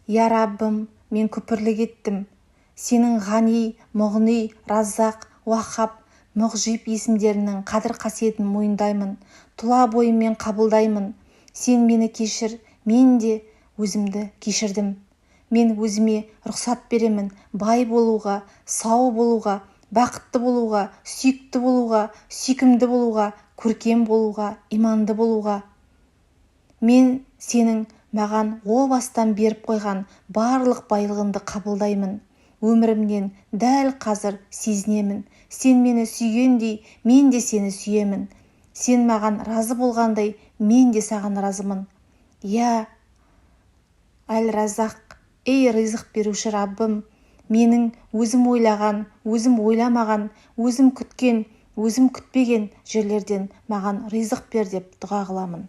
Я Раббым, мен күпірлік еттім. Сенің ғани, мұғни, раззақ, уаххаб, мұғжиб есімдерінің қадір-қасиетін мойындаймын. Тұла бойыммен қабылдаймын. Сен мені кешір, мен де өзімді кешірдім. Мен өзіме рұқсат беремін бай болуға, сау болуға, бақытты болуға, сүйікті болуға, сүйкімді болуға, көркем болуға, иманды болуға. Мен сенің маған о бастан беріп қойған барлық байлығыңды қабылдаймын. Өмірімнен дәл қазір сезінемін. Сен мені сүйгендей, мен де сені сүйемін. Сен маған разы болғандай, мен де саған разымын. Я Әл-Разақ, ей ризық беруші Раббым, менің өзім ойлаған, өзім ойламаған, өзім күткен, өзім күтпеген жерлерден маған ризық бер деп дұға қыламын.